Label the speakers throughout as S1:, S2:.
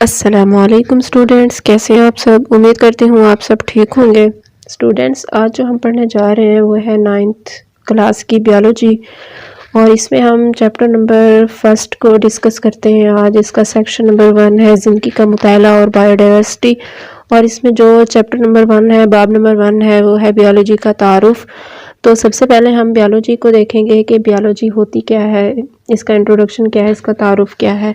S1: السلام علیکم اسٹوڈینٹس، کیسے ہیں آپ سب؟ امید کرتی ہوں آپ سب ٹھیک ہوں گے۔ اسٹوڈینٹس، آج جو ہم پڑھنے جا رہے ہیں وہ ہے 9th کلاس کی بیالوجی، اور اس میں ہم چیپٹر نمبر 1 کو ڈسکس کرتے ہیں۔ آج اس کا سیکشن نمبر 1 ہے زندگی کا مطالعہ اور بایو ڈائیورسٹی، اور اس میں جو چیپٹر نمبر 1 ہے، باب نمبر 1 ہے، وہ ہے بیالوجی کا تعارف۔ تو سب سے پہلے ہم بیالوجی کو دیکھیں گے کہ بیالوجی ہوتی کیا ہے، اس کا انٹروڈکشن کیا ہے، اس کا تعارف کیا ہے۔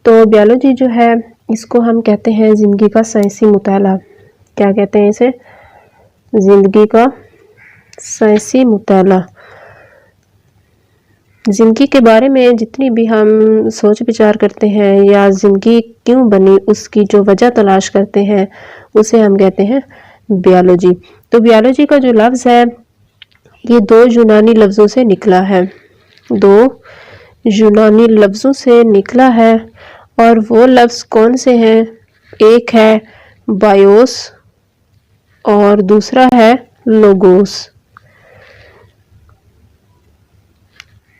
S1: تو بیالوجی جو ہے اس کو ہم کہتے ہیں زندگی کا سائنسی مطالعہ۔ کیا کہتے ہیں اسے؟ زندگی کا سائنسی مطالعہ۔ زندگی کے بارے میں جتنی بھی ہم سوچ بچار کرتے ہیں یا زندگی کیوں بنی اس کی جو وجہ تلاش کرتے ہیں اسے ہم کہتے ہیں بیالوجی۔ تو بیالوجی کا جو لفظ ہے یہ 2 یونانی لفظوں سے نکلا ہے، 2 یونانی لفظوں سے نکلا ہے، اور وہ لفظ کون سے ہیں؟ ایک ہے بایوس اور دوسرا ہے لوگوس۔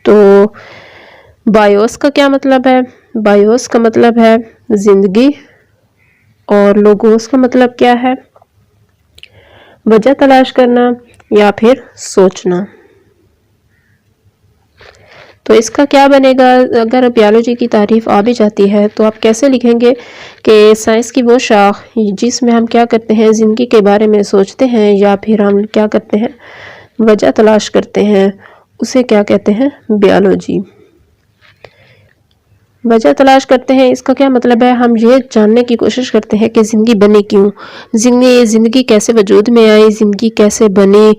S1: تو بایوس کا کیا مطلب ہے؟ بایوس کا مطلب ہے زندگی، اور لوگوس کا مطلب کیا ہے؟ وجہ تلاش کرنا یا پھر سوچنا۔ تو اس کا کیا بنے گا؟ اگر بیالوجی کی تعریف آ بھی جاتی ہے تو آپ کیسے لکھیں گے کہ سائنس کی وہ شاخ جس میں ہم کیا کرتے ہیں، زندگی کے بارے میں سوچتے ہیں یا پھر ہم کیا کرتے ہیں، وجہ تلاش کرتے ہیں، اسے کیا کہتے ہیں؟ بیالوجی۔ وجہ تلاش کرتے ہیں اس کا کیا مطلب ہے؟ ہم یہ جاننے کی کوشش کرتے ہیں کہ زندگی بنی کیوں، زندگی کیسے وجود میں آئی، زندگی کیسے بنی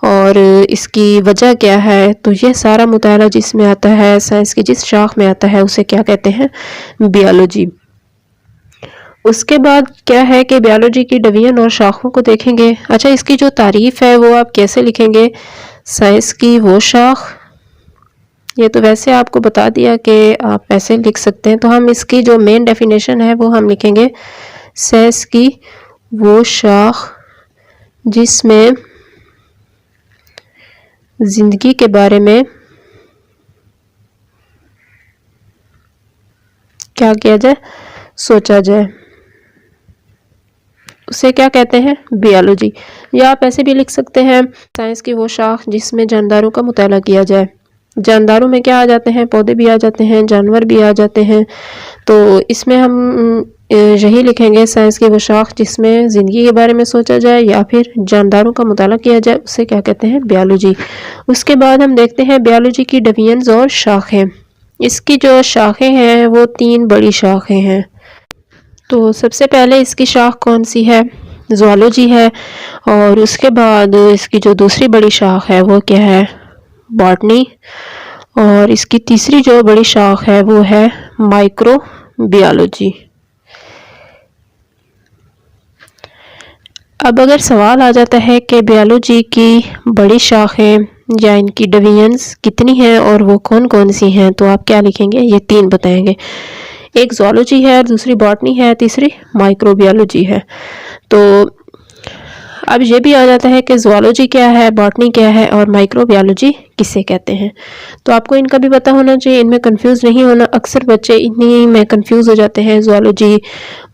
S1: اور اس کی وجہ کیا ہے۔ تو یہ سارا مطالعہ جس میں آتا ہے، سائنس کی جس شاخ میں آتا ہے اسے کیا کہتے ہیں؟ بیالوجی۔ اس کے بعد کیا ہے کہ بیالوجی کی ڈویژن اور شاخوں کو دیکھیں گے۔ اچھا، اس کی جو تعریف ہے وہ آپ کیسے لکھیں گے؟ سائنس کی وہ شاخ، یہ تو ویسے آپ کو بتا دیا کہ آپ ایسے لکھ سکتے ہیں، تو ہم اس کی جو مین ڈیفینیشن ہے وہ ہم لکھیں گے سائنس کی وہ شاخ جس میں زندگی کے بارے میں کیا کیا جائے، سوچا جائے، اسے کیا کہتے ہیں؟ بیالوجی۔ یا آپ ایسے بھی لکھ سکتے ہیں سائنس کی وہ شاخ جس میں جانداروں کا مطالعہ کیا جائے۔ جانداروں میں کیا آ جاتے ہیں؟ پودے بھی آ جاتے ہیں، جانور بھی آ جاتے ہیں۔ تو اس میں ہم یہی لکھیں گے سائنس کی وہ شاخ جس میں زندگی کے بارے میں سوچا جائے یا پھر جانداروں کا مطالعہ کیا جائے، اسے کیا کہتے ہیں؟ بیالوجی۔ اس کے بعد ہم دیکھتے ہیں بیالوجی کی ڈویژنز اور شاخیں۔ اس کی جو شاخیں ہیں وہ 3 بڑی شاخیں ہیں۔ تو سب سے پہلے اس کی شاخ کون سی ہے؟ زوالوجی ہے، اور اس کے بعد اس کی جو دوسری بڑی شاخ ہے وہ کیا ہے؟ باٹنی، اور اس کی تیسری جو بڑی شاخ ہے وہ ہے مائکرو بیالوجی۔ اب اگر سوال آ جاتا ہے کہ بیالوجی کی بڑی شاخیں یا ان کی ڈویژنز کتنی ہیں اور وہ کون کون سی ہیں، تو آپ کیا لکھیں گے؟ یہ 3 بتائیں گے۔ ایک زوالوجی ہے، دوسری باٹنی ہے، تیسری مائکرو بیالوجی ہے۔ تو اب یہ بھی آ جاتا ہے کہ زوالوجی کیا ہے، باٹنی کیا ہے، اور مائکرو بیالوجی کسے کہتے ہیں۔ تو آپ کو ان کا بھی پتہ ہونا چاہیے، ان میں کنفیوز نہیں ہونا۔ اکثر بچے انہی میں کنفیوز ہو جاتے ہیں، زوالوجی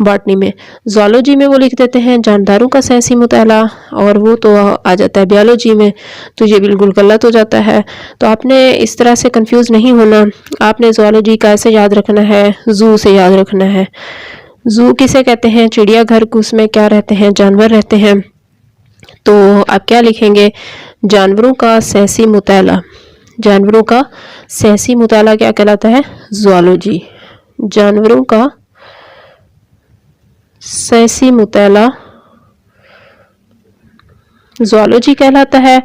S1: باٹنی میں۔ زوالوجی میں وہ لکھ دیتے ہیں جانداروں کا سائنسی مطالعہ، اور وہ تو آ جاتا ہے بیالوجی میں، تو یہ بالکل غلط ہو جاتا ہے۔ تو آپ نے اس طرح سے کنفیوز نہیں ہونا، آپ نے زوالوجی کا ایسے یاد رکھنا ہے، زو سے یاد رکھنا ہے۔ زو کسے کہتے ہیں؟ چڑیا گھر، اس میں کیا رہتے ہیں؟ جانور رہتے ہیں۔ تو آپ کیا لکھیں گے؟ جانوروں کا سائنسی مطالعہ۔ جانوروں کا سائنسی مطالعہ کیا کہلاتا ہے؟ زوالوجی۔ جانوروں کا سائنسی مطالعہ زوالوجی کہلاتا ہے۔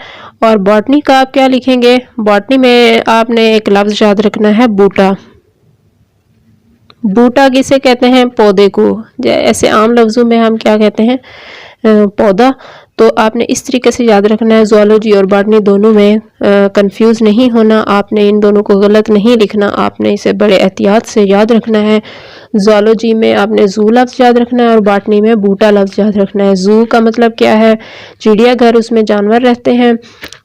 S1: اور باٹنی کا آپ کیا لکھیں گے؟ باٹنی میں آپ نے ایک لفظ یاد رکھنا ہے، بوٹا۔ بوٹا کسے کہتے ہیں؟ پودے کو۔ ایسے عام لفظوں میں ہم کیا کہتے ہیں؟ پودا۔ تو آپ نے اس طریقے سے یاد رکھنا ہے، زوالوجی اور باٹنی دونوں میں کنفیوز نہیں ہونا، آپ نے ان دونوں کو غلط نہیں لکھنا، آپ نے اسے بڑے احتیاط سے یاد رکھنا ہے۔ زوالوجی میں آپ نے زو لفظ یاد رکھنا ہے، اور باٹنی میں بوٹا لفظ یاد رکھنا ہے۔ زو کا مطلب کیا ہے؟ چڑیا گھر، اس میں جانور رہتے ہیں،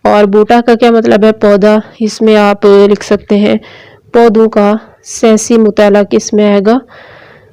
S1: اور بوٹا کا کیا مطلب ہے؟ پودا۔ اس میں آپ لکھ سکتے ہیں پودوں کا سائنسی مطالعہ کس میں آئے گا؟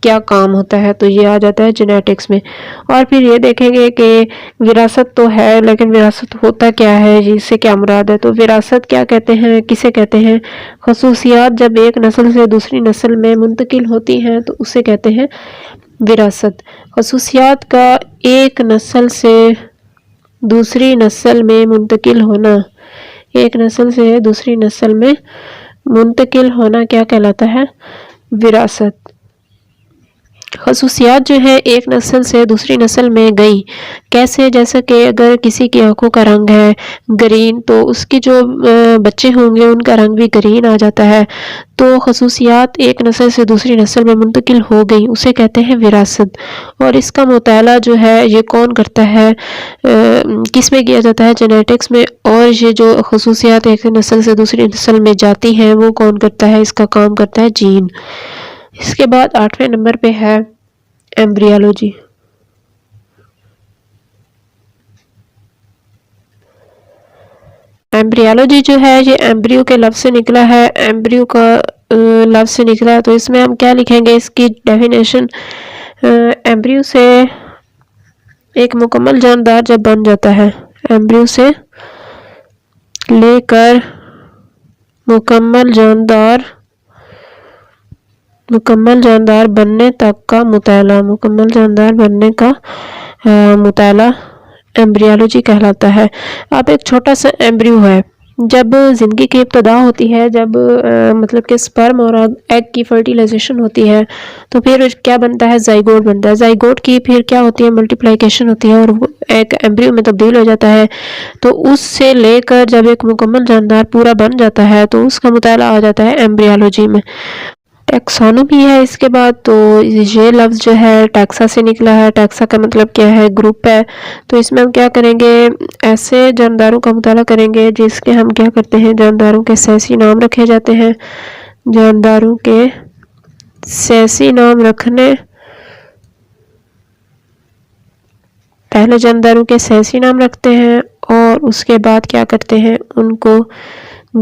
S1: کیا کام ہوتا ہے، تو یہ آ جاتا ہے جینیٹکس میں۔ اور پھر یہ دیکھیں گے کہ وراثت تو ہے لیکن وراثت ہوتا کیا ہے، اس سے کیا مراد ہے۔ تو وراثت کیا کہتے ہیں، کسے کہتے ہیں؟ خصوصیات جب ایک نسل سے دوسری نسل میں منتقل ہوتی ہیں تو اسے کہتے ہیں وراثت۔ خصوصیات کا ایک نسل سے دوسری نسل میں منتقل ہونا، ایک نسل سے دوسری نسل میں منتقل ہونا کیا کہلاتا ہے؟ وراثت۔ خصوصیات جو ہے ایک نسل سے دوسری نسل میں گئی، کیسے؟ جیسا کہ اگر کسی کی آنکھوں کا رنگ ہے گرین تو اس کے جو بچے ہوں گے ان کا رنگ بھی گرین آ جاتا ہے۔ تو خصوصیات ایک نسل سے دوسری نسل میں منتقل ہو گئی، اسے کہتے ہیں وراثت۔ اور اس کا مطالعہ جو ہے یہ کون کرتا ہے، کس میں کیا جاتا ہے؟ جینیٹکس میں۔ اور یہ جو خصوصیات ایک نسل سے دوسری نسل میں جاتی ہیں وہ کون کرتا ہے؟ اس کا کام کرتا ہے جین۔ اس کے بعد 8ویں نمبر پہ ہے ایمبریالوجی۔ ایمبریالوجی جو ہے یہ ایمبریو کے لفظ سے نکلا ہے، ایمبریو کا لفظ سے نکلا ہے، تو اس میں ہم کیا لکھیں گے؟ اس کی ڈیفینیشن، ایمبریو سے ایک مکمل جاندار جب بن جاتا ہے، ایمبریو سے لے کر مکمل جاندار بننے تک کا مطالعہ، مکمل جاندار بننے کا مطالعہ ایمبریالوجی کہلاتا ہے۔ اب ایک چھوٹا سا ایمبریو ہے، جب زندگی کی ابتدا ہوتی ہے، جب مطلب کہ سپرم اور ایگ کی فرٹیلائزیشن ہوتی ہے تو پھر کیا بنتا ہے؟ زائگوٹ بنتا ہے۔ زائگوٹ کی پھر کیا ہوتی ہے؟ ملٹیپلیکیشن ہوتی ہے اور وہ ایک ایمبریو میں تبدیل ہو جاتا ہے۔ تو اس سے لے کر جب ایک مکمل جاندار پورا بن جاتا ہے تو اس کا مطالعہ آ جاتا ہے ایمبریالوجی میں۔ ٹیکسانومی ہے اس کے بعد، تو یہ لفظ جو ہے ٹیکسا سے نکلا ہے۔ ٹیکسا کا مطلب کیا ہے؟ گروپ ہے۔ تو اس میں ہم کیا کریں گے؟ ایسے جانداروں کا مطالعہ کریں گے جس کے ہم کیا کرتے ہیں؟ جانداروں کے سیاسی نام رکھے جاتے ہیں۔ جانداروں کے سیاسی نام رکھنے، پہلے جانداروں کے سیاسی نام رکھتے ہیں اور اس کے بعد کیا کرتے ہیں؟ ان کو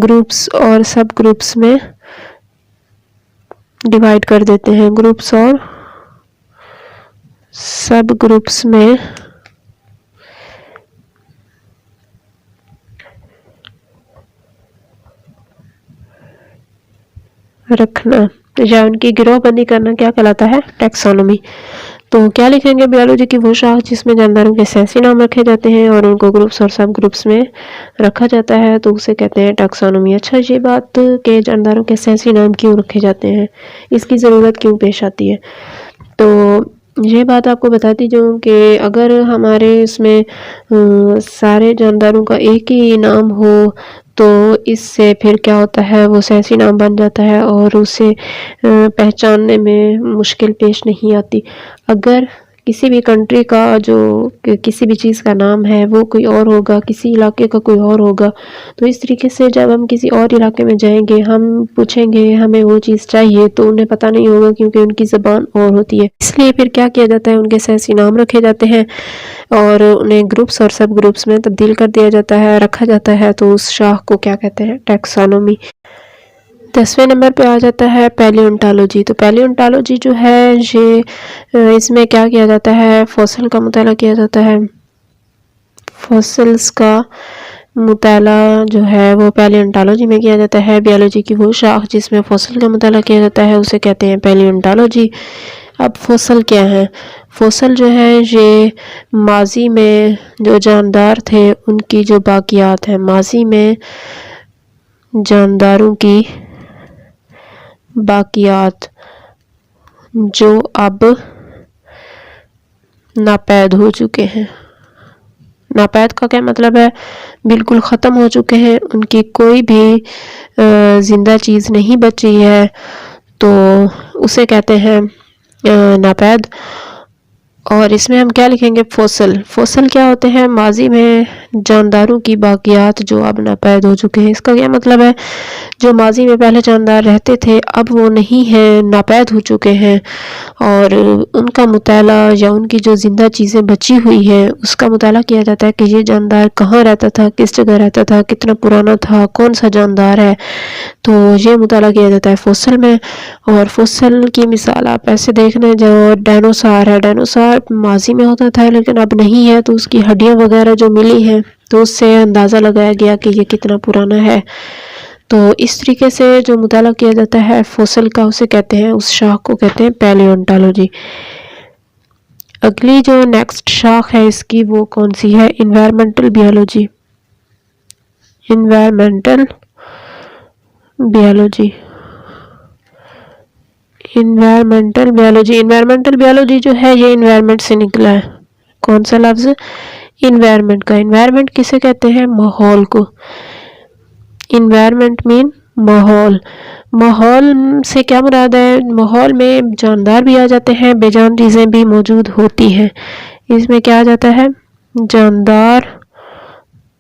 S1: گروپس اور سب گروپس میں ڈیوائیڈ کر دیتے ہیں، گروپس اور سب گروپس میں رکھنا یا ان کی گروہ بندی کرنا کیا کہلاتا ہے؟ ٹیکسانومی۔ تو کیا لکھیں گے؟ بیالوجی کی وہ شاخ جس میں جانداروں کے سیاسی نام رکھے جاتے ہیں اور ان کو گروپس اور سب گروپس میں رکھا جاتا ہے تو اسے کہتے ہیں ٹیکسانومی۔ اچھا، یہ بات کہ جانداروں کے سیاسی نام کیوں رکھے جاتے ہیں، اس کی ضرورت کیوں پیش آتی ہے، تو یہ بات آپ کو بتاتی جاؤں کہ اگر ہمارے اس میں سارے جانداروں کا ایک ہی نام ہو تو اس سے پھر کیا ہوتا ہے؟ وہ سیاسی نام بن جاتا ہے اور اسے پہچاننے میں مشکل پیش نہیں آتی۔ اگر کسی بھی کنٹری کا جو کسی بھی چیز کا نام ہے وہ کوئی اور ہوگا، کسی علاقے کا کوئی اور ہوگا، تو اس طریقے سے جب ہم کسی اور علاقے میں جائیں گے، ہم پوچھیں گے ہمیں وہ چیز چاہیے تو انہیں پتہ نہیں ہوگا کیونکہ ان کی زبان اور ہوتی ہے۔ اس لیے پھر کیا کیا جاتا ہے؟ ان کے سیاسی نام رکھے جاتے ہیں اور انہیں گروپس اور سب گروپس میں تبدیل کر دیا جاتا ہے، رکھا جاتا ہے، تو اس شاخ کو کیا کہتے ہیں؟ ٹیکسانومی۔ 10ویں نمبر پہ آ جاتا ہے پیلیونٹالوجی۔ تو پیلیونٹالوجی جو ہے یہ اس میں کیا کیا جاتا ہے؟ فوسل کا مطالعہ کیا جاتا ہے۔ فوسلز کا مطالعہ جو ہے وہ پیلیونٹالوجی میں کیا جاتا ہے۔ بیالوجی کی وہ شاخ جس میں فوسل کا مطالعہ کیا جاتا ہے اسے کہتے ہیں پیلیونٹالوجی۔ اب فوسل کیا ہیں؟ فوسل جو ہے یہ ماضی میں جو جاندار تھے ان کی جو باقیات ہیں، ماضی میں جانداروں کی باقیات جو اب ناپید ہو چکے ہیں۔ ناپید کا کیا مطلب ہے؟ بالکل ختم ہو چکے ہیں، ان کی کوئی بھی زندہ چیز نہیں بچی ہے، تو اسے کہتے ہیں ناپید۔ اور اس میں ہم کیا لکھیں گے؟ فوسل۔ فوسل کیا ہوتے ہیں؟ ماضی میں جانداروں کی باقیات جو اب ناپید ہو چکے ہیں۔ اس کا کیا مطلب ہے؟ جو ماضی میں پہلے جاندار رہتے تھے اب وہ نہیں ہیں، ناپید ہو چکے ہیں، اور ان کا مطالعہ یا ان کی جو زندہ چیزیں بچی ہوئی ہیں اس کا مطالعہ کیا جاتا ہے کہ یہ جاندار کہاں رہتا تھا، کس جگہ رہتا تھا، کتنا پرانا تھا، کون سا جاندار ہے، تو یہ مطالعہ کیا جاتا ہے فوسل میں۔ اور فوسل کی مثال آپ ایسے دیکھ لیں، جو ڈائنوسار ہے، ڈائنوسار ماضی میں ہوتا تھا لیکن اب نہیں ہے، تو اس کی ہڈیاں وغیرہ جو ملی ہیں تو اس سے اندازہ لگایا گیا کہ یہ کتنا پرانا ہے۔ تو اس طریقے سے جو مطالعہ کیا جاتا ہے فوسل کا، اسے کہتے ہیں، اس شاخ کو کہتے ہیں پیلیونٹالوجی۔ اگلی جو نیکسٹ شاخ ہے اس کی وہ کون سی ہے؟ Environmental biology. Environmental biology, environmental biology. Environmental biology جو ہے یہ انوائرمنٹ سے نکلا ہے۔ کون سا لفظ؟ انوائرمنٹ کا۔ انوائرمنٹ کسے کہتے ہیں؟ ماحول کو۔ انوائرمنٹ مین ماحول۔ ماحول سے کیا مراد ہے؟ ماحول میں جاندار بھی آ جاتے ہیں، بے جان چیزیں بھی موجود ہوتی ہیں۔ اس میں کیا آ جاتا ہے؟ جاندار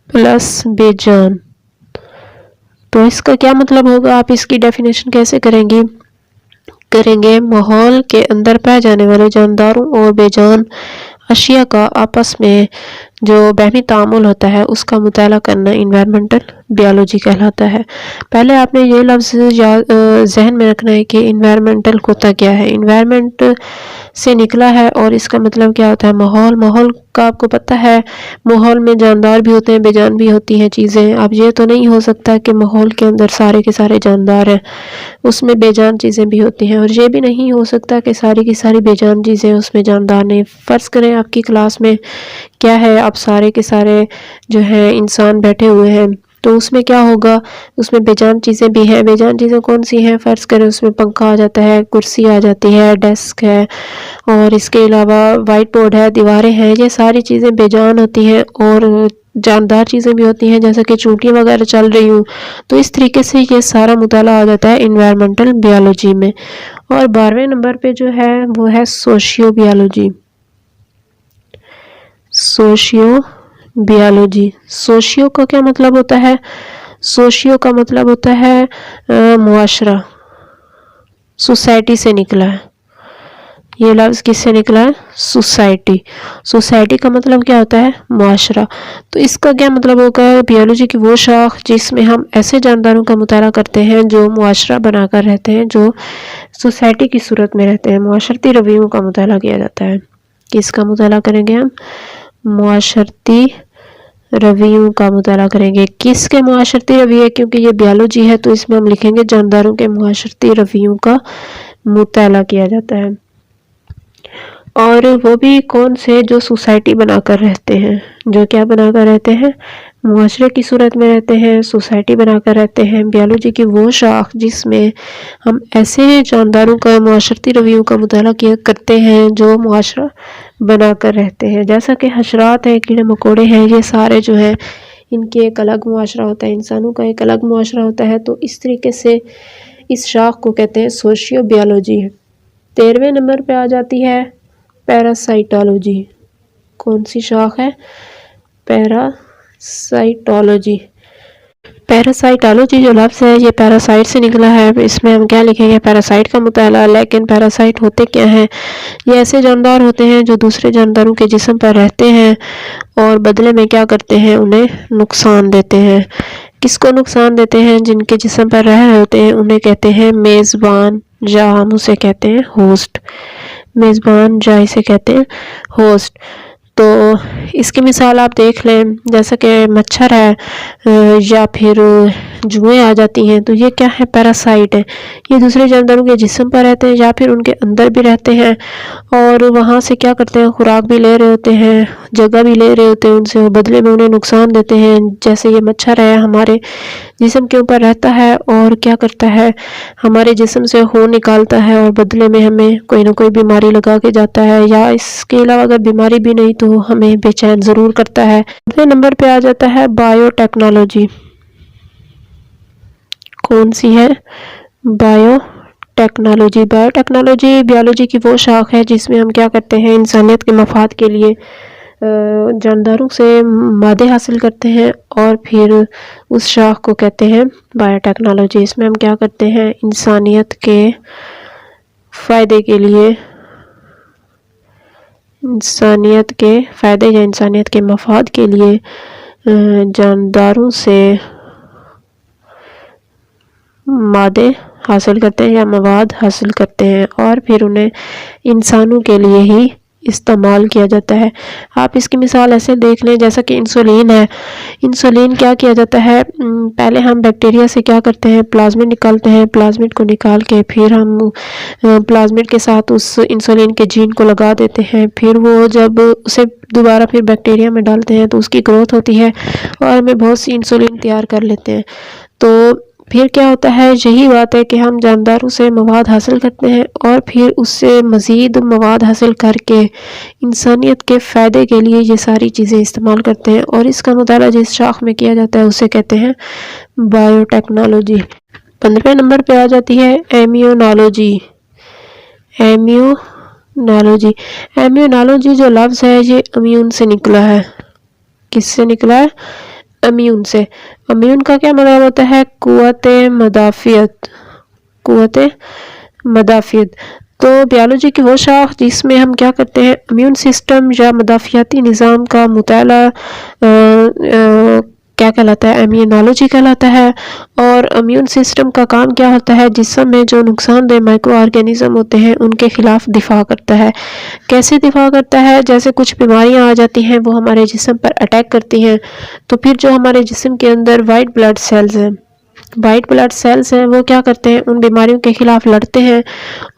S1: پلس بے جان۔ تو اس کا کیا مطلب ہوگا؟ آپ اس کی ڈیفینیشن کیسے کریں گے؟ ماحول کے اندر پائے جانے والے جانداروں اور بے جان اشیاء کا آپس میں جو باہمی تعامل ہوتا ہے اس کا مطالعہ کرنا انوائرمنٹل بیالوجی کہلاتا ہے۔ پہلے آپ نے یہ لفظ ذہن میں رکھنا ہے کہ انوائرمنٹل ہوتا کیا ہے۔ انوائرمنٹ سے نکلا ہے اور اس کا مطلب کیا ہوتا ہے؟ ماحول۔ ماحول کا آپ کو پتہ ہے ماحول میں جاندار بھی ہوتے ہیں، بے جان بھی ہوتی ہیں چیزیں۔ اب یہ تو نہیں ہو سکتا کہ ماحول کے اندر سارے کے سارے جاندار ہیں، اس میں بے جان چیزیں بھی ہوتی ہیں، اور یہ بھی نہیں ہو سکتا کہ ساری کی ساری بے جان چیزیں اس میں جاندار نہیں۔ فرض کریں آپ کی کلاس میں کیا ہے، اب سارے کے سارے جو ہیں انسان بیٹھے ہوئے ہیں، تو اس میں کیا ہوگا؟ اس میں بے جان چیزیں بھی ہیں۔ بے جان چیزیں کون سی ہیں؟ فرض کریں اس میں پنکھا آ جاتا ہے، کرسی آ جاتی ہے، ڈیسک ہے، اور اس کے علاوہ وائٹ بورڈ ہے، دیواریں ہیں، یہ ساری چیزیں بے جان ہوتی ہیں، اور جاندار چیزیں بھی ہوتی ہیں جیسا کہ چونٹیاں وغیرہ چل رہی ہوں۔ تو اس طریقے سے یہ سارا مطالعہ آ جاتا ہے انوائرمنٹل بیالوجی میں۔ اور 12ویں نمبر پہ جو ہے وہ ہے socio biology. Socio biology. Socio کا کیا مطلب ہوتا ہے؟ سوشیو کا مطلب ہوتا ہے معاشرہ، سوسائٹی سے نکلا ہے۔ یہ لفظ کس سے نکلا ہے؟ سوسائٹی۔ سوسائٹی کا مطلب کیا ہوتا ہے؟ معاشرہ۔ تو اس کا کیا مطلب ہوگا؟ بیالوجی کی وہ شاخ جس میں ہم ایسے جانداروں کا مطالعہ کرتے ہیں جو معاشرہ بنا کر رہتے ہیں، جو سوسائٹی کی صورت میں رہتے ہیں۔ معاشرتی رویوں کا مطالعہ کیا جاتا ہے۔ کس کا مطالعہ کریں گے ہم؟ معاشرتی رویوں کا مطالعہ کریں گے۔ کس کے معاشرتی رویے؟ کیونکہ یہ بیالوجی ہے تو اس میں ہم لکھیں گے جانداروں کے معاشرتی رویوں کا مطالعہ کیا جاتا ہے۔ اور وہ بھی کون سے؟ جو سوسائٹی بنا کر رہتے ہیں۔ جو کیا بنا کر رہتے ہیں؟ معاشرے کی صورت میں رہتے ہیں، سوسائٹی بنا کر رہتے ہیں۔ بیالوجی کی وہ شاخ جس میں ہم ایسے جانداروں کا معاشرتی رویوں کا مطالعہ کرتے ہیں جو معاشرہ بنا کر رہتے ہیں، جیسا کہ حشرات ہیں، کیڑے مکوڑے ہیں، یہ سارے جو ہیں ان کے ایک الگ معاشرہ ہوتا ہے، انسانوں کا ایک الگ معاشرہ ہوتا ہے۔ تو اس طریقے سے اس شاخ کو کہتے ہیں سوشیو بیالوجی۔ 13ویں نمبر پہ آ جاتی ہے پیراسائٹالوجی۔ کون سی شاخ ہے؟ پیراسائٹالوجی۔ پیراسائٹالوجی جو لفظ ہے یہ پیراسائٹ سے نکلا ہے۔ اس میں ہم کیا لکھیں گے؟ پیراسائٹ کا مطالعہ۔ لیکن پیراسائٹ ہوتے کیا ہیں؟ یہ ایسے جاندار ہوتے ہیں جو دوسرے جانداروں کے جسم پر رہتے ہیں اور بدلے میں کیا کرتے ہیں؟ انہیں نقصان دیتے ہیں۔ کس کو نقصان دیتے ہیں؟ جن کے جسم پر رہ رہے ہوتے ہیں انہیں کہتے ہیں میزبان، یا ہم اسے کہتے ہیں ہوسٹ۔ میزبان یا اسے کہتے ہیں ہوسٹ۔ تو اس کی مثال آپ دیکھ لیں، جیسا کہ مچھر ہے یا پھر جوئیں آ جاتی ہیں، تو یہ کیا ہے؟ پیراسائٹ ہے۔ یہ دوسرے جانداروں کے جسم پر رہتے ہیں یا پھر ان کے اندر بھی رہتے ہیں، اور وہاں سے کیا کرتے ہیں؟ خوراک بھی لے رہے ہوتے ہیں، جگہ بھی لے رہے ہوتے ہیں ان سے، بدلے میں انہیں نقصان دیتے ہیں۔ جیسے یہ مچھر ہے ہمارے جسم کے اوپر رہتا ہے اور کیا کرتا ہے؟ ہمارے جسم سے خون نکالتا ہے اور بدلے میں ہمیں کوئی نہ کوئی بیماری لگا کے جاتا ہے، یا اس کے علاوہ اگر بیماری بھی نہیں تو ہمیں بے چین ضرور کرتا ہے۔ اگلے نمبر پہ آ جاتا ہے بائیو ٹیکنالوجی۔ کون سی ہے؟ Bio technology. Bio technology biology کی وہ شاخ ہے جس میں ہم کیا کرتے ہیں، انسانیت کے مفاد کے لیے جانداروں سے مادے حاصل کرتے ہیں، اور پھر اس شاخ کو کہتے ہیں بایو ٹیکنالوجی۔ اس میں ہم کیا کرتے ہیں، انسانیت کے فائدے کے لیے، انسانیت کے فائدے یا انسانیت کے مفاد کے لیے جانداروں سے مادے حاصل کرتے ہیں یا مواد حاصل کرتے ہیں، اور پھر انہیں انسانوں کے لیے ہی استعمال کیا جاتا ہے۔ آپ اس کی مثال ایسے دیکھ لیں جیسا کہ انسولین ہے۔ انسولین کیا کیا جاتا ہے، پہلے ہم بیکٹیریا سے کیا کرتے ہیں، پلازمٹ نکالتے ہیں، پلازمٹ کو نکال کے پھر ہم پلازمٹ کے ساتھ اس انسولین کے جین کو لگا دیتے ہیں، پھر وہ جب اسے دوبارہ پھر بیکٹیریا میں ڈالتے ہیں تو اس کی گروتھ ہوتی ہے اور ہمیں بہت سی انسولین تیار کر لیتے ہیں۔ تو پھر کیا ہوتا ہے، یہی بات ہے کہ ہم جانداروں سے مواد حاصل کرتے ہیں اور پھر اس سے مزید مواد حاصل کر کے انسانیت کے فائدے کے لیے یہ ساری چیزیں استعمال کرتے ہیں، اور اس کا مطالعہ جس شاخ میں کیا جاتا ہے اسے کہتے ہیں بایو ٹیکنالوجی۔ 15ویں نمبر پہ آ جاتی ہے ایمیونالوجی۔ ایمیونالوجی ایمیونالوجی جو لفظ ہے یہ امیون سے نکلا ہے۔ کس سے نکلا ہے؟ امیون سے۔ امیون کا کیا مطلب ہوتا ہے؟ قوت مدافعت۔ قوت مدافعت۔ تو بیولوجی کی وہ شاخ جس میں ہم کیا کرتے ہیں، امیون سسٹم یا مدافعتی نظام کا مطالعہ کیا کہلاتا ہے، امیونالوجی کہلاتا ہے۔ اور امیون سسٹم کا کام کیا ہوتا ہے، جسم میں جو نقصان دہ مائکرو آرگینزم ہوتے ہیں ان کے خلاف دفاع کرتا ہے۔ کیسے دفاع کرتا ہے؟ جیسے کچھ بیماریاں آ جاتی ہیں، وہ ہمارے جسم پر اٹیک کرتی ہیں، تو پھر جو ہمارے جسم کے اندر وائٹ بلڈ سیلز ہیں وہ کیا کرتے ہیں، ان بیماریوں کے خلاف لڑتے ہیں،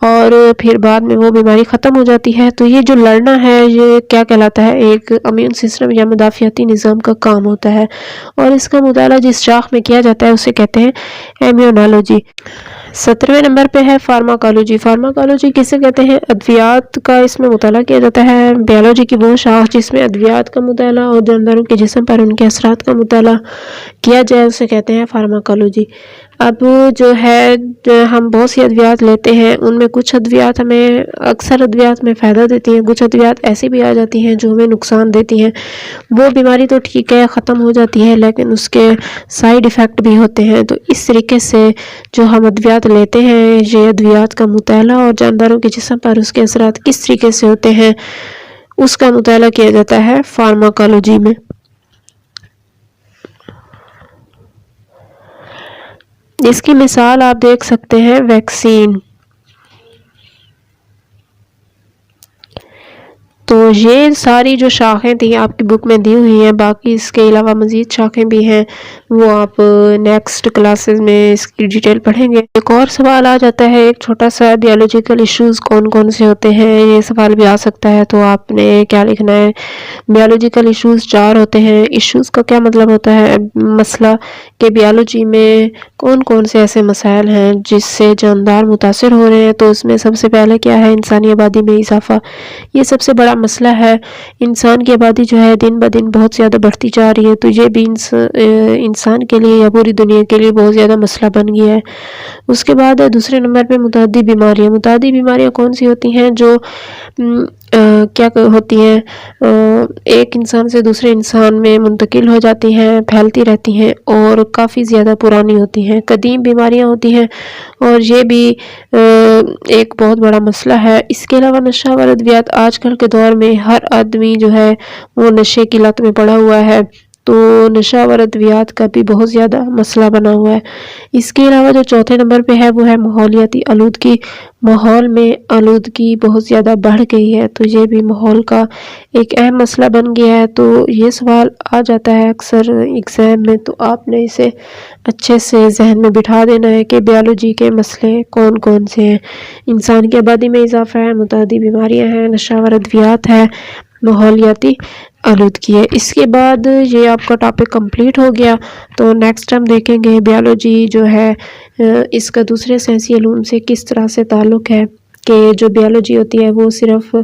S1: اور پھر بعد میں وہ بیماری ختم ہو جاتی ہے۔ تو یہ جو لڑنا ہے یہ کیا کہلاتا ہے، ایک امیون سسٹم یا مدافعتی نظام کا کام ہوتا ہے، اور اس کا مطالعہ جس شاخ میں کیا جاتا ہے اسے کہتے ہیں ایمیونالوجی۔ 17ویں نمبر پہ ہے فارماکالوجی۔ فارماکالوجی کسے کہتے ہیں؟ ادویات کا اس میں مطالعہ کیا جاتا ہے۔ بیولوجی کی وہ شاخ جس میں ادویات کا مطالعہ اور جانداروں کے جسم پر ان کے اثرات کا مطالعہ کیا جائے اسے کہتے ہیں فارماکالوجی۔ اب جو ہے ہم بہت سی ادویات لیتے ہیں، ان میں کچھ ادویات ہمیں، اکثر ادویات میں فائدہ دیتی ہیں، کچھ ادویات ایسی بھی آ جاتی ہیں جو ہمیں نقصان دیتی ہیں۔ وہ بیماری تو ٹھیک ہے ختم ہو جاتی ہے لیکن اس کے سائیڈ ایفیکٹ بھی ہوتے ہیں۔ تو اس طریقے سے جو ہم ادویات لیتے ہیں، یہ ادویات کا مطالعہ اور جانداروں کے جسم پر اس کے اثرات کس طریقے سے ہوتے ہیں اس کا مطالعہ کیا جاتا ہے فارماکالوجی میں۔ اس کی مثال آپ دیکھ سکتے ہیں ویکسین۔ تو یہ ساری جو شاخیں تھیں آپ کی بک میں دی ہوئی ہیں، باقی اس کے علاوہ مزید شاخیں بھی ہیں، وہ آپ نیکسٹ کلاسز میں اس کی ڈیٹیل پڑھیں گے۔ ایک اور سوال آ جاتا ہے ایک چھوٹا سا، بیولوجیکل ایشوز کون کون سے ہوتے ہیں، یہ سوال بھی آ سکتا ہے۔ تو آپ نے کیا لکھنا ہے، بیولوجیکل ایشوز 4 ہوتے ہیں۔ ایشوز کا کیا مطلب ہوتا ہے؟ مسئلہ کہ بیولوجی میں کون کون سے ایسے مسائل ہیں جس سے جاندار متاثر ہو رہے ہیں۔ تو اس میں سب سے پہلے کیا ہے، انسانی آبادی میں اضافہ۔ یہ سب سے بڑا مسئلہ ہے، انسان کی آبادی جو ہے دن بدن بہت زیادہ بڑھتی جا رہی ہے، تو یہ بھی انسان کے لیے یا پوری دنیا کے لیے بہت زیادہ مسئلہ بن گیا ہے۔ اس کے بعد دوسرے نمبر پہ متعدی بیماریاں۔ متعدی بیماریاں کون سی ہوتی ہیں؟ جو کیا ہوتی ہیں، ایک انسان سے دوسرے انسان میں منتقل ہو جاتی ہیں، پھیلتی رہتی ہیں اور کافی زیادہ پرانی ہوتی ہیں، قدیم بیماریاں ہوتی ہیں، اور یہ بھی ایک بہت بڑا مسئلہ ہے۔ اس کے علاوہ نشہ آور ادویات، آج کل کے دور میں ہر آدمی جو ہے وہ نشے کی لت میں پڑا ہوا ہے، تو نشہ آور ادویات کا بھی بہت زیادہ مسئلہ بنا ہوا ہے۔ اس کے علاوہ جو چوتھے نمبر پہ ہے وہ ہے ماحولیاتی آلودگی۔ ماحول میں آلودگی بہت زیادہ بڑھ گئی ہے، تو یہ بھی ماحول کا ایک اہم مسئلہ بن گیا ہے۔ تو یہ سوال آ جاتا ہے اکثر ایگزام میں، تو آپ نے اسے اچھے سے ذہن میں بٹھا دینا ہے کہ بیولوجی کے مسئلے کون کون سے ہیں۔ انسان کی آبادی میں اضافہ ہے، متعدی بیماریاں ہیں، نشہ آور ادویات ہے، ماحولیاتی آلودگی ہے۔ اس کے بعد یہ آپ کا ٹاپک کمپلیٹ ہو گیا۔ تو نیکسٹ ہم دیکھیں گے بیولوجی جو ہے اس کا دوسرے سائنسی علوم سے کس طرح سے تعلق ہے، کہ جو بیالوجی ہوتی ہے وہ صرف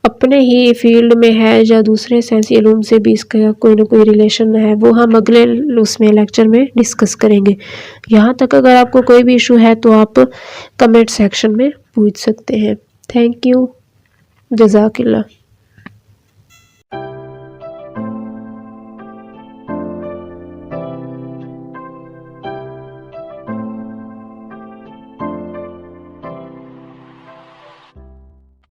S1: اپنے ہی فیلڈ میں ہے یا دوسرے سائنسی علوم سے بھی اس کا کوئی نہ کوئی ریلیشن ہے، وہ ہم اگلے اس میں لیکچر میں ڈسکس کریں گے۔ یہاں تک اگر آپ کو کوئی بھی ایشو ہے تو آپ کمنٹ سیکشن میں پوچھ سکتے ہیں۔ تھینک یو، جزاک اللہ۔